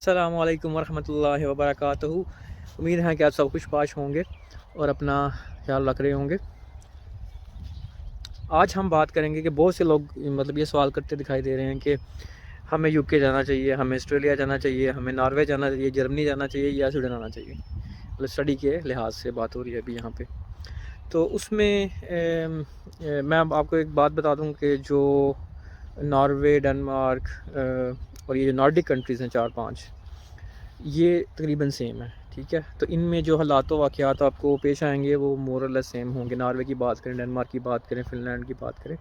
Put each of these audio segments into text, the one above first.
السلام علیکم ورحمۃ اللہ وبرکاتہ۔ امید ہے کہ آپ سب خوش پاش ہوں گے اور اپنا خیال رکھ رہے ہوں گے۔ آج ہم بات کریں گے کہ بہت سے لوگ یہ سوال کرتے دکھائی دے رہے ہیں کہ ہمیں یو کے جانا چاہیے، ہمیں آسٹریلیا جانا چاہیے، ہمیں ناروے جانا چاہیے، جرمنی جانا چاہیے یا سویڈن آنا چاہیے۔ اسٹڈی کے لحاظ سے بات ہو رہی ہے ابھی یہاں پہ۔ تو اس میں میں آپ کو ایک بات بتا دوں کہ جو ناروے، ڈنمارک اور یہ جو نارڈک کنٹریز ہیں 4-5، یہ تقریباً سیم ہے، ٹھیک ہے۔ تو ان میں جو حالات و واقعات آپ کو پیش آئیں گے وہ مور اور لیس سیم ہوں گے۔ ناروے کی بات کریں، ڈنمارک کی بات کریں، فن لینڈ کی بات کریں،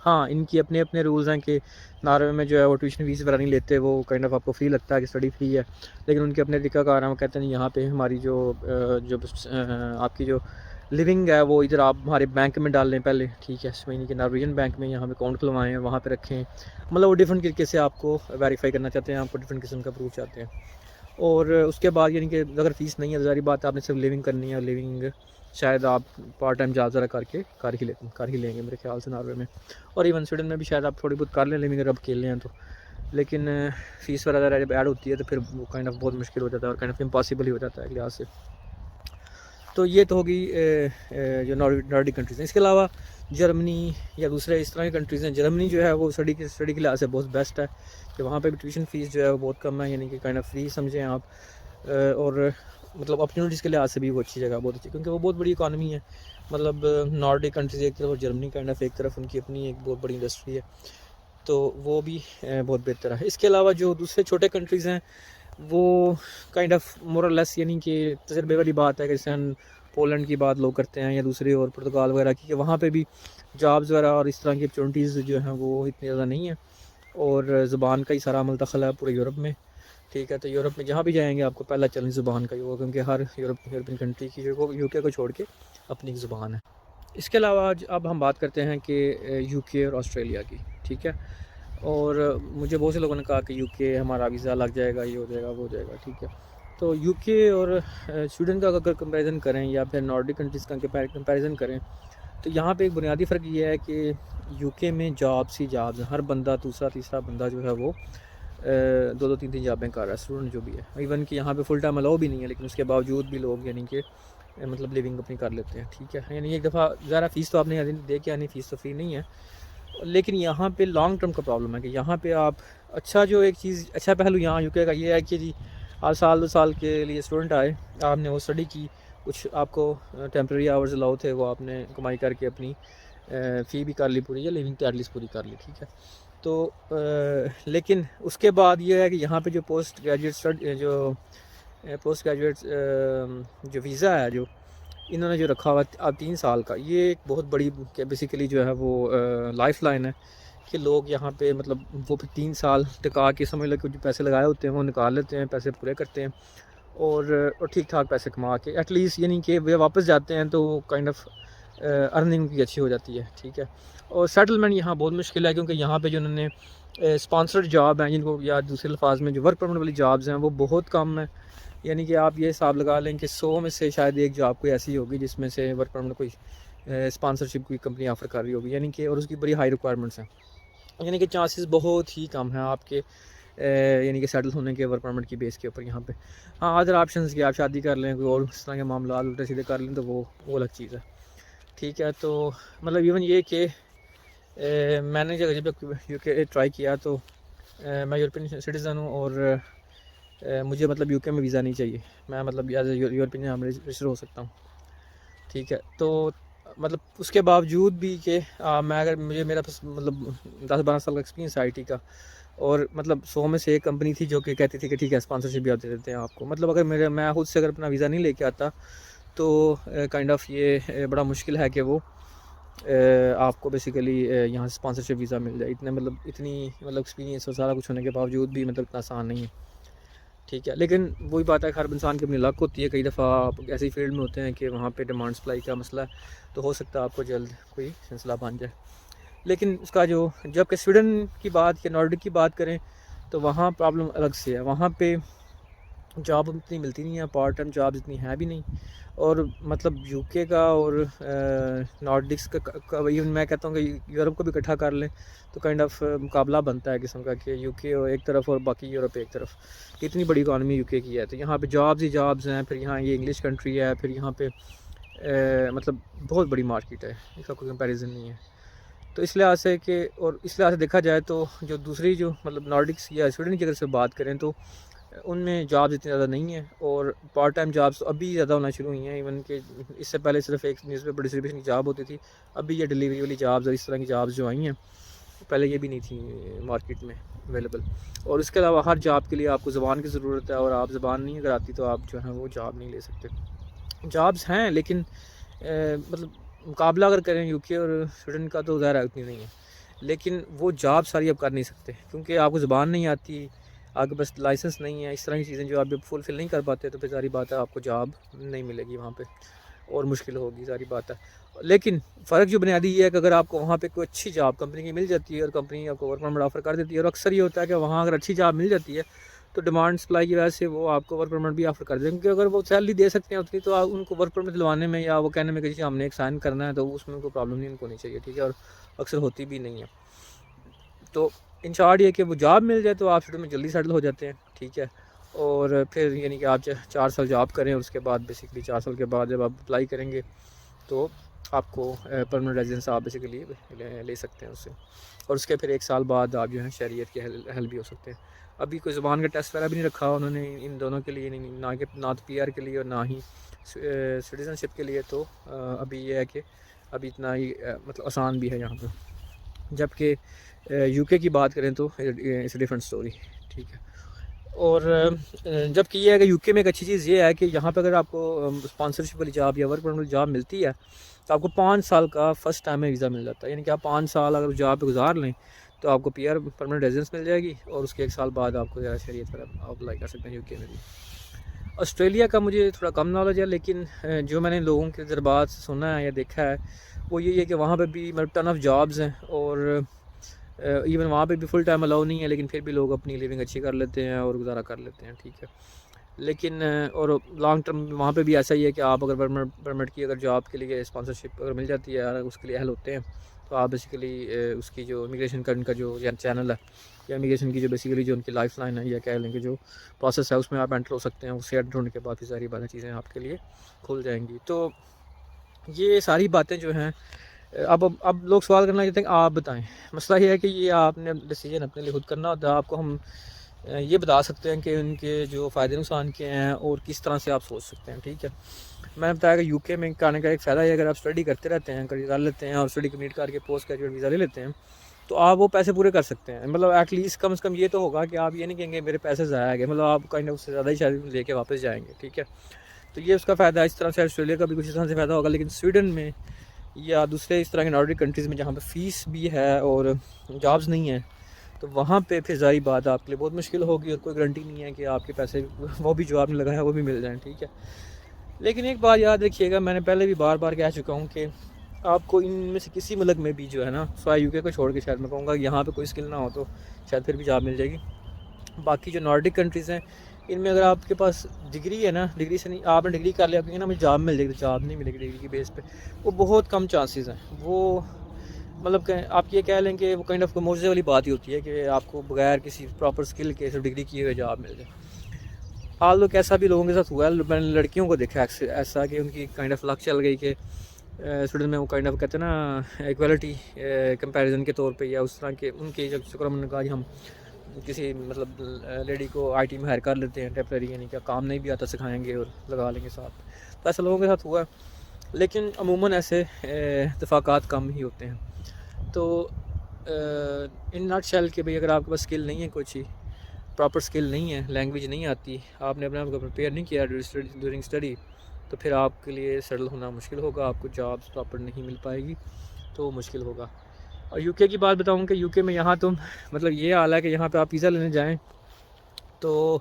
ہاں ان کی اپنے اپنے رولز ہیں کہ ناروے میں جو ہے وہ ٹیوشن فیس وغیرہ نہیں لیتے، وہ کائنڈ آف آپ کو فری لگتا ہے کہ اسٹڈی فری ہے، لیکن ان کے اپنے طریقہ کار ہیں۔ وہ کہتے ہیں یہاں پہ ہماری جو آپ کی جو لیونگ ہے وہ ادھر آپ ہمارے بینک میں ڈال لیں پہلے، ٹھیک ہے، یعنی کہ نارویجن بینک میں یہاں پہ اکاؤنٹ کھلوائیں، وہاں پہ رکھیں، وہ ڈفرینٹ طریقے سے آپ کو ویریفائی کرنا چاہتے ہیں، آپ کو ڈفرینٹ قسم کا پروف چاہتے ہیں۔ اور اس کے بعد یعنی کہ اگر فیس نہیں ہے، ظاہری بات ہے آپ نے صرف لیونگ کرنی ہے، اور لیونگ شاید آپ پارٹ ٹائم جاب ذرا کر ہی لیں گے میرے خیال سے ناروے میں، اور ایون سویڈن میں بھی شاید آپ تھوڑی بہت کر لیں لیونگ اگر آپ اکیلے ہیں تو، لیکن فیس وغیرہ جب ایڈ ہوتی ہے تو پھر وہ کائنڈ آف بہت مشکل ہو جاتا ہے اور کائنڈ آف امپاسبل ہی ہو جاتا ہے ایک لحاظ سے۔ تو یہ تو ہوگی جو نارڈک کنٹریز ہیں۔ اس کے علاوہ جرمنی یا دوسرے اس طرح کی کنٹریز ہیں۔ جرمنی جو ہے وہ اسٹڈی کے لحاظ سے بہت بیسٹ ہے، کہ وہاں پہ بھی ٹیوشن فیس جو ہے وہ بہت کم ہے، یعنی کہ کائنڈ آف فری سمجھیں آپ، اور اپرچونیٹیز کے لحاظ سے بھی وہ اچھی جگہ، بہت اچھی، کیونکہ وہ بہت بڑی اکانومی ہے۔ نارڈک کنٹریز ایک طرف اور جرمنی کائنڈ آف ایک طرف، ان کی اپنی ایک بہت بڑی انڈسٹری ہے، تو وہ بھی بہت بہتر ہے۔ اس کے علاوہ جو دوسرے چھوٹے کنٹریز ہیں وہ کائنڈ آف مور اور لیس، یعنی کہ تجربے والی بات ہے کہ جیسے پولینڈ کی بات لوگ کرتے ہیں یا دوسری اور پرتگال وغیرہ کی، کہ وہاں پہ بھی جابز وغیرہ اور اس طرح کی اپرچونیٹیز جو ہیں وہ اتنی زیادہ نہیں ہیں، اور زبان کا ہی سارا عمل دخل ہے پورے یورپ میں، ٹھیک ہے۔ تو یورپ میں جہاں بھی جائیں گے آپ کو پہلا چیلنج زبان کا ہی ہوگا، کیونکہ ہر یورپین کنٹری کی یو کے کو چھوڑ کے اپنی ایک زبان ہے۔ اس کے علاوہ اب ہم بات کرتے ہیں کہ یو کے اور آسٹریلیا کی، ٹھیک ہے۔ اور مجھے بہت سے لوگوں نے کہا کہ یو کے ہمارا ویزا لگ جائے گا، یہ ہو جائے گا، وہ ہو جائے گا، ٹھیک ہے۔ تو یو کے اور سویڈن کا اگر کمپیریزن کریں یا پھر نارڈک کنٹریز کا کمپیریزن کریں، تو یہاں پہ ایک بنیادی فرق یہ ہے کہ یو کے میں جابس ہی جابس ہیں، ہر بندہ دوسرا تیسرا بندہ جو ہے وہ 2-3 جابیں کر رہا ہے، اسٹوڈنٹ جو بھی ہے، ایون کہ یہاں پہ فل ٹائم الاؤ بھی نہیں ہے، لیکن اس کے باوجود بھی لوگ یعنی کہ لیونگ اپنی کر لیتے ہیں، ٹھیک ہے۔ یعنی ایک دفعہ ذرا فیس تو آپ نے دے کے آنی، فیس تو فری نہیں ہے، لیکن یہاں پہ لانگ ٹرم کا پرابلم ہے کہ یہاں پہ آپ اچھا پہلو یہاں یو کے کا یہ ہے کہ جی آپ 2 سال کے لیے اسٹوڈنٹ آئے، آپ نے وہ اسٹڈی کی، کچھ آپ کو ٹیمپریری آورز الاؤ تھے، وہ آپ نے کمائی کر کے اپنی فی بھی کر لی پوری، یا لیونگ تو ایٹ لیسٹ پوری کر لی، ٹھیک ہے۔ تو لیکن اس کے بعد یہ ہے کہ یہاں پہ جو پوسٹ گریجویٹ جو ویزا ہے، جو انہوں نے جو رکھا ہوا اب 3 سال کا، یہ ایک بہت بڑی بیسیکلی جو ہے وہ لائف لائن ہے، کہ لوگ یہاں پہ وہ پھر 3 سال ٹکا کے سمجھ لو کہ جو پیسے لگائے ہوتے ہیں وہ نکال لیتے ہیں، پیسے پورے کرتے ہیں، اور ٹھیک ٹھاک پیسے کما کے ایٹ لیسٹ یعنی کہ وہ واپس جاتے ہیں تو کائنڈ آف ارننگ کی اچھی ہو جاتی ہے، ٹھیک ہے۔ اور سیٹلمنٹ یہاں بہت مشکل ہے، کیونکہ یہاں پہ جو انہوں نے اسپانسرڈ جاب ہیں، جن کو یا دوسرے الفاظ میں جو ورک پرمٹ والی جابز ہیں، وہ بہت کم ہیں، یعنی کہ آپ یہ حساب لگا لیں کہ 100 میں سے شاید ایک جاب کوئی ایسی ہوگی جس میں سے ورک پرمٹ کوئی اسپانسرشپ کوئی کمپنی آفر کر رہی ہوگی، یعنی کہ اور اس کی بڑی ہائی ریکوائرمنٹس ہیں، یعنی کہ چانسز بہت ہی کم ہیں آپ کے یعنی کہ سیٹل ہونے کے ورک پرمٹ کی بیس کے اوپر یہاں پہ۔ ہاں ادر آپشنز کی آپ شادی کر لیں، کوئی اور اس طرح کے معاملات الٹے سیدھے کر لیں تو وہ الگ چیز ہے، ٹھیک ہے۔ تو ایون یہ کہ میں نے جب یو کے ٹرائی کیا تو میں یورپین سٹیزن ہوں، اور مجھے یو کے میں ویزا نہیں چاہیے، میں ایز اے یورپین یہاں میں رجسٹر ہو سکتا ہوں، ٹھیک ہے۔ تو اس کے باوجود بھی کہ میں اگر میرا 10-12 سال کا ایکسپیرینس آئی ٹی کا، اور 100 میں سے ایک کمپنی تھی جو کہ کہتی تھی کہ ٹھیک ہے اسپانسرشپ بھی دے دیتے ہیں آپ کو، اگر میں خود سے اگر اپنا ویزا نہیں لے کے آتا تو کائنڈ آف یہ بڑا مشکل ہے کہ وہ آپ کو بیسیکلی یہاں سے اسپانسرشپ ویزا مل جائے، اتنی ایکسپیرینس اور سارا کچھ ہونے کے باوجود بھی اتنا آسان نہیں ہے، ٹھیک ہے۔ لیکن وہی بات ہے، ہر انسان کی اپنی لک ہوتی ہے، کئی دفعہ آپ ایسی فیلڈ میں ہوتے ہیں کہ وہاں پہ ڈیمانڈ سپلائی کا مسئلہ ہے، تو ہو سکتا ہے آپ کو جلد کوئی سلسلہ بن جائے۔ لیکن اس کا جب کہ سویڈن کی بات یا نارڈک کی بات کریں تو وہاں پرابلم الگ سے ہے، وہاں پہ جاب اتنی ملتی نہیں ہے، پارٹ ٹائم جاب اتنی ہے بھی نہیں، اور مطلب یو کے کا اور نارڈکس کا ایون میں کہتا ہوں کہ یورپ کو بھی اکٹھا کر لیں تو کائنڈ آف مقابلہ بنتا ہے قسم کا کہ یو کے ایک طرف اور باقی یورپ ایک طرف. اتنی بڑی اکانومی یو کے کی ہے تو یہاں پہ جابز ہی جابز ہیں. پھر یہاں یہ انگلش کنٹری ہے, پھر یہاں پہ مطلب بہت بڑی مارکیٹ ہے, اس کا کوئی کمپیریزن نہیں ہے. تو اس لحاظ سے کہ اور اس لحاظ سے دیکھا جائے تو جو دوسری جو مطلب نارڈکس یا سویڈن کی اگر سے بات کریں تو ان میں جابز اتنی زیادہ نہیں ہیں, اور پارٹ ٹائم جابز تو ابھی زیادہ ہونا شروع ہوئی ہیں. ایون کہ اس سے پہلے صرف ایک نیوز پیپر ڈسٹریبیوشن کی جاب ہوتی تھی, ابھی یہ ڈلیوری والی جابز اور اس طرح کی جابز جو آئی ہیں پہلے یہ بھی نہیں تھیں مارکیٹ میں اویلیبل. اور اس کے علاوہ ہر جاب کے لیے آپ کو زبان کی ضرورت ہے, اور آپ زبان نہیں اگر آتی تو آپ جو ہیں وہ جاب نہیں لے سکتے. جابز ہیں لیکن مطلب مقابلہ اگر کریں یو کے اور سویڈن کا تو ظاہر ہے اتنی نہیں ہے, لیکن وہ جاب ساری آپ کر نہیں سکتے کیونکہ آپ کو زبان نہیں آتی, آپ کے پاس لائسنس نہیں ہے, اس طرح کی چیزیں جو آپ جب فلفل نہیں کر پاتے تو پھر ساری بات ہے آپ کو جاب نہیں ملے گی وہاں پہ, اور مشکل ہوگی ساری بات ہے. لیکن فرق جو بنیادی یہ ہے کہ اگر آپ کو وہاں پہ کوئی اچھی جاب کمپنی کی مل جاتی ہے اور کمپنی آپ کو ورک پرمٹ آفر کر دیتی ہے, اور اکثر یہ ہوتا ہے کہ وہاں اگر اچھی جاب مل جاتی ہے تو ڈیمانڈ سپلائی کی وجہ سے وہ آپ کو ورک پرمٹ بھی آفر کر دیں گے, کیونکہ اگر وہ سیلری دے سکتے ہیں اتنی تو ان کو ورک پرمٹ دلوانے میں یا وہ کہنے میں کہ جی ہم نے ایک سائن کرنا ہے تو اس میں کوئی پرابلم نہیں ان کو نہیں چاہیے, ٹھیک ہے, اور اکثر ہوتی بھی نہیں ہے. تو ان شارٹ یہ کہ وہ جاب مل جائے تو آپ شروع میں جلدی سیٹل ہو جاتے ہیں, ٹھیک ہے. اور پھر یعنی کہ آپ 4 سال جاب کریں اور اس کے بعد بیسکلی 4 سال کے بعد جب آپ اپلائی کریں گے تو آپ کو پرمننٹ ریزیڈنس آپ بیسیکلی لے سکتے ہیں اس سے, اور اس کے پھر 1 سال بعد آپ جو ہیں شہریت کے اہل بھی ہو سکتے ہیں. ابھی کوئی زبان کا ٹیسٹ وغیرہ بھی نہیں رکھا انہوں نے ان دونوں کے لیے, نہ کہ نہ تو پی آر کے لیے اور نہ ہی سٹیزن شپ کے لیے. تو ابھی یہ ہے کہ ابھی اتنا ہی مطلب آسان بھی ہے یہاں پہ, جبکہ یو کے کی بات کریں تو اٹس ڈفرینٹ اسٹوری, ٹھیک ہے. اور جبکہ یہ ہے کہ یو کے میں ایک اچھی چیز یہ ہے کہ یہاں پہ اگر آپ کو اسپانسرشپ والی جاب یا ورک پرمٹ والی جاب ملتی ہے تو آپ کو 5 سال کا فرسٹ ٹائم میں ویزا مل جاتا ہے. یعنی کہ آپ 5 سال اگر جاب پہ گزار لیں تو آپ کو پی آر پرمننٹ ریزیڈنس مل جائے گی, اور اس کے 1 سال بعد آپ کو شہریت پر آپ اپلائی کر سکتے ہیں یو کے میں بھی. آسٹریلیا کا مجھے تھوڑا کم نالج ہے, لیکن جو میں نے لوگوں کے تجربات سنا ہے یا دیکھا ہے وہ یہی ہے کہ وہاں پہ بھی مطلب ٹن آف جابز ہیں, اور ایون وہاں پہ بھی فل ٹائم الاؤ نہیں ہے, لیکن پھر بھی لوگ اپنی لیونگ اچھی کر لیتے ہیں اور گزارا کر لیتے ہیں, ٹھیک ہے. لیکن اور لانگ ٹرم وہاں پہ بھی ایسا ہی ہے کہ آپ اگر پرمٹ کی اگر جاب کے لیے اسپانسرشپ اگر مل جاتی ہے اگر اس کے لیے اہل ہوتے ہیں تو آپ بیسیکلی اس کی جو امیگریشن کا جو چینل ہے یا امیگریشن کی جو بیسیکلی جو ان کی لائف لائن ہے یا کہہ لیں کہ جو پروسیس ہے اس میں آپ انٹر ہو سکتے ہیں. اس سے انٹر ہونے کے بعد پھر ساری باتیں چیزیں آپ کے لیے کھل جائیں گی. تو یہ ساری باتیں جو ہیں اب لوگ سوال کرنا چاہتے ہیں کہ آپ بتائیں. مسئلہ یہ ہے کہ یہ آپ نے ڈیسیجن اپنے لیے خود کرنا ہوتا ہے. آپ کو ہم یہ بتا سکتے ہیں کہ ان کے جو فائدے نقصان کے ہیں اور کس طرح سے آپ سوچ سکتے ہیں, ٹھیک ہے. میں نے بتایا کہ یو کے میں آنے کا ایک فائدہ ہے اگر آپ اسٹڈی کرتے رہتے ہیں کر لیتے ہیں اور اسٹڈی کمپلیٹ کر کے پوسٹ گریجویٹ ویزا لے لیتے ہیں تو آپ وہ پیسے پورے کر سکتے ہیں. مطلب ایٹ لیسٹ کم از کم یہ تو ہوگا کہ آپ یہ نہیں کہیں گے میرے پیسے ضائع گئے, مطلب آپ کائنڈ اس سے زیادہ ہی شاید لے کے واپس جائیں گے, ٹھیک ہے. تو یہ اس کا فائدہ ہے. اس طرح سے آسٹریلیا کا بھی کچھ اس طرح سے فائدہ ہوگا. لیکن سویڈن میں یا دوسرے اس طرح کے نارڈک کنٹریز میں جہاں پہ فیس بھی ہے اور جابز نہیں ہیں تو وہاں پہ پھر ظاہری بات آپ کے لیے بہت مشکل ہوگی, اور کوئی گارنٹی نہیں ہے کہ آپ کے پیسے وہ بھی جو آپ نے لگایا وہ بھی مل جائیں, ٹھیک ہے. لیکن ایک بات یاد رکھیے گا, میں نے پہلے بھی بار بار کہہ چکا ہوں کہ آپ کو ان میں سے کسی ملک میں بھی جو ہے نا سوائے یو کے کو چھوڑ کے شاید میں کہوں گا یہاں پہ کوئی اسکل نہ ہو تو شاید پھر بھی جاب مل جائے گی. باقی جو نارڈک کنٹریز ہیں ان میں اگر آپ کے پاس ڈگری ہے نا, ڈگری سے نہیں آپ نے ڈگری کر لیا کہ نا مجھے جاب مل جائے گی, تو جاب نہیں ملے گی ڈگری کی بیس پہ. وہ بہت کم چانسز ہیں. وہ مطلب کہ آپ یہ کہہ لیں کہ وہ کائنڈ آف موزے والی بات ہی ہوتی ہے کہ آپ کو بغیر کسی پراپر اسکل کے صرف ڈگری کیے ہوئے جاب مل جائے. حال لوگ ایسا بھی لوگوں کے ساتھ ہوا ہے, میں نے لڑکیوں کو دیکھا ایسا کہ ان کی کائنڈ آف لک چل گئی کہ اسٹوڈنٹ میں وہ کائنڈ آف کہتے ہیں نا ایکویلٹی کمپیریزن کے طور پہ یا اس طرح کے ان کے جب شکر نے کہا کہ ہم کسی مطلب لیڈی کو آئی ٹی میں ہائر کر لیتے ہیں ٹیمپرری, یعنی کہ کام نہیں بھی آتا سکھائیں گے اور لگا لیں گے ساتھ. تو ایسا لوگوں کے ساتھ ہوا ہے, لیکن عموماً ایسے اتفاقات کم ہی ہوتے ہیں. تو ان ناٹ شیل کہ بھئی اگر آپ کے پاس اسکل نہیں ہے, کچھ ہی پراپر اسکل نہیں ہے, لینگویج نہیں آتی, آپ نے اپنے آپ کو پریپیئر نہیں کیا ڈیورنگ اسٹڈی, تو پھر آپ کے لیے سیٹل ہونا مشکل ہوگا. آپ کو جابس پراپر نہیں مل پائے گی تو مشکل ہوگا. اور یو کے کی بات بتاؤں کہ یو کے میں یہاں تو مطلب یہ حال ہے کہ یہاں پہ آپ ویزا لینے جائیں تو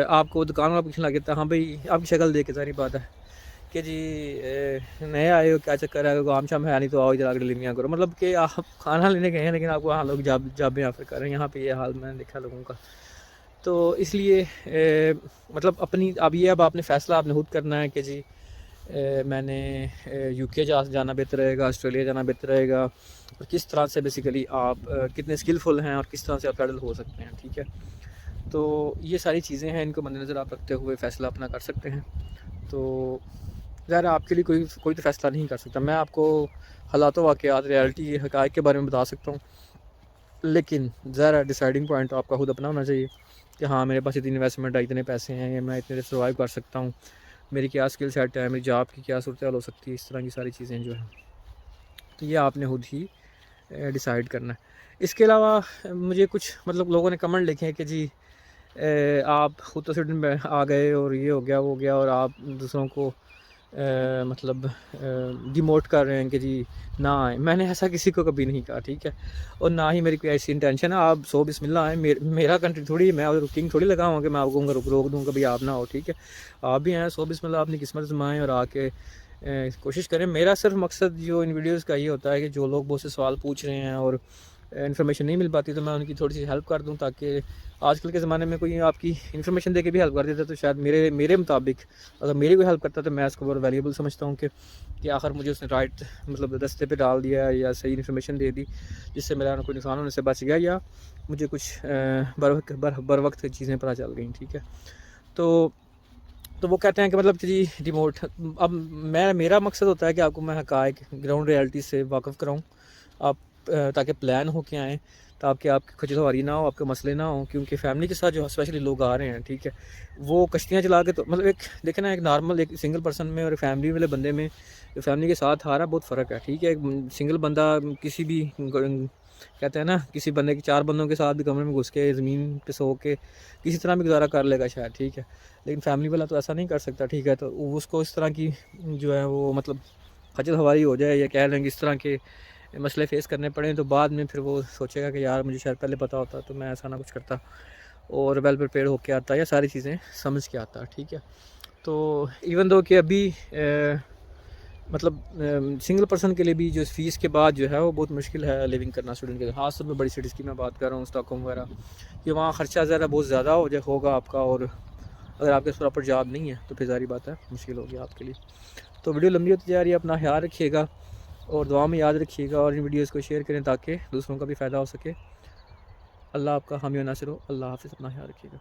آپ کو دکان والا پوچھنے لگتا ہے, ہاں بھائی آپ کی شکل دیکھ کے ساری بات ہے کہ جی نئے آئے ہو, کیا چکر ہے, کام شام ہے نہیں تو آؤ ادھر آ کے ڈلیوریاں کرو. مطلب کہ آپ کھانا لینے گئے ہیں لیکن آپ کو وہاں لوگ جابیں آفر کر رہے ہیں. یہاں پہ یہ حال میں نے دیکھا لوگوں کا. تو اس لیے مطلب اپنی اب یہ اب آپ نے فیصلہ آپ نے خود کرنا ہے کہ جی میں نے یو کے جانا بہتر رہے گا، آسٹریلیا جانا بہتر رہے گا، اور کس طرح سے بیسیکلی آپ کتنے اسکلفل ہیں اور کس طرح سے آپ پیڈل ہو سکتے ہیں. ٹھیک ہے، تو یہ ساری چیزیں ہیں، ان کو مد نظر آپ رکھتے ہوئے فیصلہ اپنا کر سکتے ہیں. تو ظاہر آپ کے لیے کوئی تو فیصلہ نہیں کر سکتا. میں آپ کو حالات و واقعات، ریالٹی، حقائق کے بارے میں بتا سکتا ہوں، لیکن ظاہر ڈیسائیڈنگ پوائنٹ آپ کا خود اپنا ہونا چاہیے کہ ہاں میرے پاس اتنی انویسٹمنٹ ہے، اتنے پیسے ہیں، یا میں اتنے سروائیو کر سکتا ہوں، میری کیا اسکل سیٹ ہے، میری جاب کی کیا صورتحال ہو سکتی ہے. اس طرح کی ساری چیزیں جو ہیں تو یہ آپ نے خود ہی ڈیسائیڈ کرنا ہے. اس کے علاوہ مجھے کچھ لوگوں نے کمنٹ لکھے ہیں کہ جی آپ خود تو سویڈن میں آ گئے اور یہ ہو گیا وہ ہو گیا، اور آپ دوسروں کو ڈیموٹ کر رہے ہیں کہ جی نہ آئیں. میں نے ایسا کسی کو کبھی نہیں کہا، ٹھیک ہے، اور نہ ہی میری کوئی ایسی انٹینشن ہے. آپ سو بسم اللہ آئیں، میرا کنٹری تھوڑی، میں رکنگ تھوڑی لگا ہوں کہ میں آپ کو روک دوں کبھی آپ نہ ہو. ٹھیک ہے، آپ بھی ہیں، سو بسم اللہ اپنی قسمت آزمائیں اور آ کے کوشش کریں. میرا صرف مقصد جو ان ویڈیوز کا یہ ہوتا ہے کہ جو لوگ بہت سے سوال پوچھ رہے ہیں اور انفارمیشن نہیں مل پاتی، تو میں ان کی تھوڑی سی ہیلپ کر دوں، تاکہ آج کل کے زمانے میں کوئی آپ کی انفارمیشن دے کے بھی ہیلپ کر دیتا تو شاید میرے مطابق اگر میری کوئی ہیلپ کرتا تو میں اس کو بہت ویلیبل سمجھتا ہوں کہ آخر مجھے اس نے رائٹ رستے پہ ڈال دیا یا صحیح انفارمیشن دے دی، جس سے میرا کوئی نقصان ہونے سے بچ گیا یا مجھے کچھ بر وقت چیزیں پتہ چل گئیں. ٹھیک ہے، تو وہ کہتے ہیں کہ کہ جی ڈیموٹ. اب میرا مقصد ہوتا ہے کہ آپ کو میں حقائق، گراؤنڈ ریالٹی سے واقف کراؤں، آپ تاکہ پلان ہو کے آئیں، تاکہ آپ کی کھجل خواری نہ ہو، آپ کے مسئلے نہ ہوں. کیونکہ فیملی کے ساتھ جو اسپیشلی لوگ آ رہے ہیں، ٹھیک ہے، وہ کشتیاں چلا کے تو ایک دیکھیں نا، ایک نارمل ایک سنگل پرسن میں اور فیملی والے بندے میں، فیملی کے ساتھ آ رہا بہت فرق ہے. ٹھیک ہے، ایک سنگل بندہ کسی بھی کہتے ہیں نا، کسی بندے کے 4 بندوں کے ساتھ بھی کمرے میں گھس کے زمین پہ سو کے کسی طرح بھی گزارا کر لے گا شاید. ٹھیک ہے، لیکن فیملی والا تو ایسا نہیں کر سکتا. ٹھیک ہے، تو اس کو اس طرح کی جو ہے وہ خجل خواری ہو جائے، یا کہہ لیں کہ اس طرح کے مسئلے فیس کرنے پڑیں، تو بعد میں پھر وہ سوچے گا کہ یار مجھے شاید پہلے پتہ ہوتا تو میں ایسا نہ کچھ کرتا، اور ویل پریپیئر ہو کے آتا، یا ساری چیزیں سمجھ کے آتا. ٹھیک ہے، تو ایون دو کہ ابھی سنگل پرسن کے لیے بھی جو فیس کے بعد جو ہے وہ بہت مشکل ہے لیونگ کرنا اسٹوڈنٹ کے لیے، خاص طور پہ بڑی سٹیز کی میں بات کر رہا ہوں، اسٹاک ہوم وغیرہ، کہ وہاں خرچہ زیادہ بہت زیادہ ہوگا آپ کا، اور اگر آپ کے پراپر جاب نہیں ہے تو پھر ظاہری بات ہے مشکل ہوگی آپ کے لیے. تو ویڈیو لمبی ہوتی جا رہی ہے، اپنا خیال رکھیے گا اور دعا میں یاد رکھیے گا، اور ان ویڈیوز کو شیئر کریں تاکہ دوسروں کا بھی فائدہ ہو سکے. اللہ آپ کا حامی و ناصر ہو. اللہ حافظ. اپنا خیال رکھیے گا.